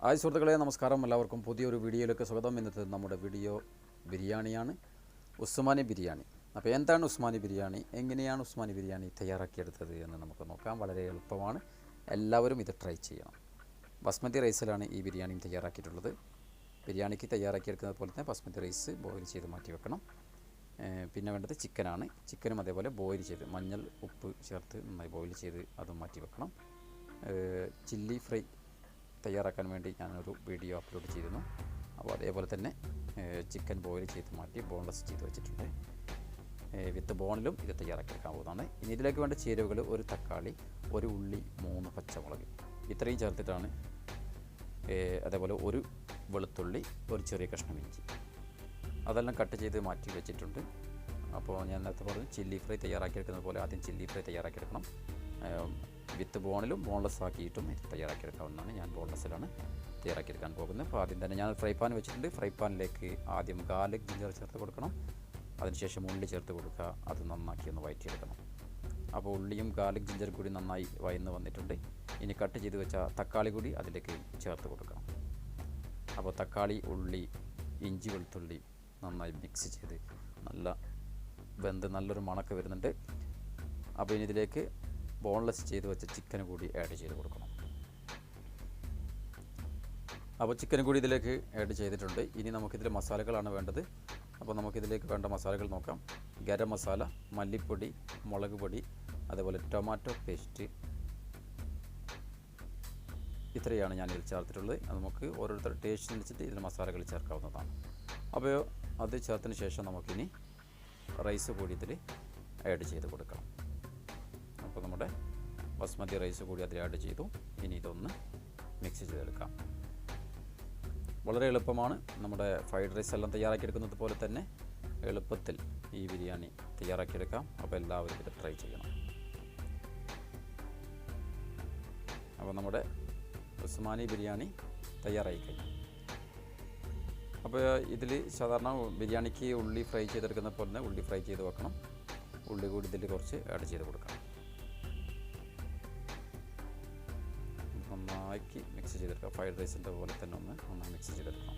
Hi സുഹൃത്തുക്കളെ, നമസ്കാരം. എല്ലാവർക്കും പുതിയൊരു വീഡിയോയിലേക്ക് സ്വാഗതം. ഇന്നത്തെ നമ്മുടെ വീഡിയോ ബിരിയാണിയാണ്, ഉസ്മാനി ബിരിയാണി. അപ്പോൾ എന്താണ് ഉസ്മാനി ബിരിയാണി, എങ്ങനെയാണ് ഉസ്മാനി ബിരിയാണി തയ്യാറാക്കിയെടുത്തത് എന്ന് നമുക്ക് നോക്കാം. വളരെ എളുപ്പമാണ്, എല്ലാവരും ഇത് ട്രൈ ചെയ്യണം. ബസ്മതി റൈസിലാണ് ഈ ബിരിയാണിയും തയ്യാറാക്കിയിട്ടുള്ളത്. ബിരിയാണിക്ക് തയ്യാറാക്കിയെടുക്കുന്നത് പോലെ തന്നെ ബസ്മതി റൈസ് ബോയിൽ ചെയ്ത് മാറ്റി വെക്കണം. പിന്നെ വേണ്ടത് ചിക്കനാണ്. ചിക്കനും അതേപോലെ ബോയിൽ ചെയ്ത് മഞ്ഞൾ ഉപ്പ് ചേർത്ത് നന്നായി ബോയിൽ ചെയ്ത് അതും മാറ്റി വെക്കണം. ചില്ലി ഫ്രൈ തയ്യാറാക്കാൻ വേണ്ടി ഞാനൊരു വീഡിയോ അപ്ലോഡ് ചെയ്തിരുന്നു. അപ്പോൾ അതേപോലെ തന്നെ ചിക്കൻ ബോയിൽ ചെയ്ത് മാറ്റി ബോൺലെസ് ചെയ്ത് വെച്ചിട്ടുണ്ട്. വിത്ത് ബോണിലും ഇത് തയ്യാറാക്കിയെടുക്കാവുന്നതാണ്. ഇനി ഇതിലേക്ക് വേണ്ട ചേരുവകൾ: ഒരു തക്കാളി, ഒരു ഉള്ളി, 3 പച്ചമുളക്, ഇത്രയും ചേർത്തിട്ടാണ്. അതേപോലെ ഒരു വെളുത്തുള്ളി, ഒരു ചെറിയ കഷ്ണം ഇഞ്ചി, അതെല്ലാം കട്ട് ചെയ്ത് മാറ്റി വെച്ചിട്ടുണ്ട്. അപ്പോൾ ഞാൻ നേരത്തെ പറഞ്ഞു ചില്ലി ഫ്രൈ തയ്യാറാക്കിയെടുക്കുന്നത് പോലെ ആദ്യം ചില്ലി ഫ്രൈ തയ്യാറാക്കിയെടുക്കണം. വിത്ത് ബോണിലും ബോൺലെസ് ആക്കിയിട്ടും ഇത് തയ്യാറാക്കിയെടുക്കാവുന്നതാണ്. ഞാൻ ബോൺലെസ്സിലാണ് തയ്യാറാക്കിയെടുക്കാൻ പോകുന്നത്. അപ്പോൾ ആദ്യം തന്നെ ഞാൻ ഫ്രൈ പാൻ വെച്ചിട്ടുണ്ട്. ഫ്രൈ പാനിലേക്ക് ആദ്യം ഗാർലിക് ജിഞ്ചർ ചേർത്ത് കൊടുക്കണം. അതിനുശേഷം ഉള്ളി ചേർത്ത് കൊടുക്കുക. അത് നന്നാക്കി ഒന്ന് വഴറ്റിയെടുക്കണം. അപ്പോൾ ഉള്ളിയും ഗാർലിക് ജിഞ്ചർ കൂടി നന്നായി വഴന്ന് വന്നിട്ടുണ്ട്. ഇനി കട്ട് ചെയ്ത് വെച്ച തക്കാളി കൂടി അതിലേക്ക് ചേർത്ത് കൊടുക്കണം. അപ്പോൾ തക്കാളി, ഉള്ളി, ഇഞ്ചി, വെളുത്തുള്ളി നന്നായി മിക്സ് ചെയ്ത് നല്ല വെന്ത് നല്ലൊരു മണക്ക് വരുന്നുണ്ട്. അപ്പോൾ ഇനി ഇതിലേക്ക് ബോൺലെസ് ചെയ്ത് വെച്ച ചിക്കൻ കൂടി ആഡ് ചെയ്ത് കൊടുക്കണം. അപ്പോൾ ചിക്കൻ കൂടി ഇതിലേക്ക് ആഡ് ചെയ്തിട്ടുണ്ട്. ഇനി നമുക്കിതിൽ മസാലകളാണ് വേണ്ടത്. അപ്പോൾ നമുക്കിതിലേക്ക് വേണ്ട മസാലകൾ നോക്കാം. ഗരം മസാല, മല്ലിപ്പൊടി, മുളക് പൊടി, അതേപോലെ ടൊമാറ്റോ പേസ്റ്റ്, ഇത്രയാണ് ഞാനിതിൽ ചേർത്തിട്ടുള്ളത്. നമുക്ക് ഓരോരുത്തരുടെ ടേസ്റ്റിനനുസരിച്ചിട്ട് ഇതിൽ മസാലകൾ ചേർക്കാവുന്നതാണ്. അപ്പോൾ അത് ചേർത്തതിന് ശേഷം നമുക്കിനി റൈസ് കൂടി ഇതിൽ ആഡ് ചെയ്ത് കൊടുക്കണം. അപ്പോൾ നമ്മുടെ ബസ്മതി റൈസ് കൂടി അതിൽ ആഡ് ചെയ്തു. ഇനി ഇതൊന്ന് മിക്സ് ചെയ്തെടുക്കാം. വളരെ എളുപ്പമാണ്. നമ്മുടെ ഫ്രൈഡ് റൈസ് എല്ലാം തയ്യാറാക്കിയെടുക്കുന്നത് പോലെ തന്നെ എളുപ്പത്തിൽ ഈ ബിരിയാണി തയ്യാറാക്കിയെടുക്കാം. അപ്പോൾ എല്ലാവരും ഇത് ട്രൈ ചെയ്യണം. അപ്പോൾ നമ്മുടെ ഉസ്മാനി ബിരിയാണി തയ്യാറായി കഴിഞ്ഞു. അപ്പോൾ ഇതിൽ സാധാരണ ബിരിയാണിക്ക് ഉള്ളി ഫ്രൈ ചെയ്തെടുക്കുന്ന പോലെ തന്നെ ഉള്ളി ഫ്രൈ ചെയ്ത് വെക്കണം. ഉള്ളി കൂടി ഇതിൽ കുറച്ച് ആഡ് ചെയ്ത് കൊടുക്കണം. നന്നാക്കി മിക്സ് ചെയ്തെടുക്കുക. ഫ്രൈഡ് റൈസിൻ്റെ പോലെ തന്നെ ഒന്ന് നന്നായി മിക്സ് ചെയ്തെടുക്കണം.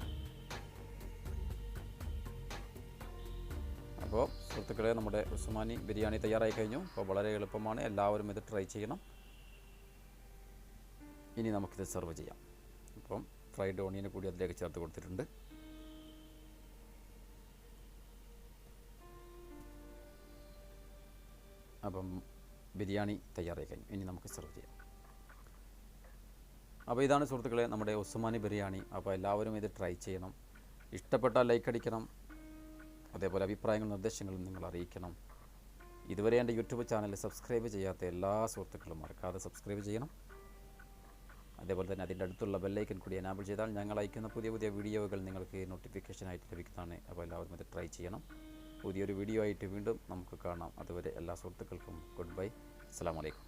അപ്പോൾ സുഹൃത്തുക്കളെ, നമ്മുടെ ഉസ്മാനി ബിരിയാണി തയ്യാറായി കഴിഞ്ഞു. അപ്പോൾ വളരെ എളുപ്പമാണ്, എല്ലാവരും ഇത് ട്രൈ ചെയ്യണം. ഇനി നമുക്കിത് സെർവ് ചെയ്യാം. അപ്പം ഫ്രൈഡ് ഓണിയൻ കൂടി അതിലേക്ക് ചേർത്ത് കൊടുത്തിട്ടുണ്ട്. അപ്പം ബിരിയാണി തയ്യാറായി കഴിഞ്ഞു. ഇനി നമുക്ക് സെർവ് ചെയ്യാം. അപ്പോൾ ഇതാണ് സുഹൃത്തുക്കളെ നമ്മുടെ ഉസ്മാനി ബിരിയാണി. അപ്പോൾ എല്ലാവരും ഇത് ട്രൈ ചെയ്യണം. ഇഷ്ടപ്പെട്ടാൽ ലൈക്ക് അടിക്കണം. അതേപോലെ അഭിപ്രായങ്ങളും നിർദ്ദേശങ്ങളും നിങ്ങൾ അറിയിക്കണം. ഇതുവരെ എൻ്റെ യൂട്യൂബ് ചാനൽ സബ്സ്ക്രൈബ് ചെയ്യാത്ത എല്ലാ സുഹൃത്തുക്കളും മറക്കാതെ സബ്സ്ക്രൈബ് ചെയ്യണം. അതേപോലെ തന്നെ അതിൻ്റെ അടുത്തുള്ള ബെല്ലൈക്കൻ കൂടി എനാബിൾ ചെയ്താൽ ഞങ്ങൾ അയക്കുന്ന പുതിയ പുതിയ വീഡിയോകൾ നിങ്ങൾക്ക് നോട്ടിഫിക്കേഷനായിട്ട് ലഭിക്കുന്നതാണ്. അപ്പോൾ എല്ലാവരും ഇത് ട്രൈ ചെയ്യണം. പുതിയൊരു വീഡിയോ ആയിട്ട് വീണ്ടും നമുക്ക് കാണാം. അതുവരെ എല്ലാ സുഹൃത്തുക്കൾക്കും ഗുഡ് ബൈ. അസ്സലാമു അലൈക്കും.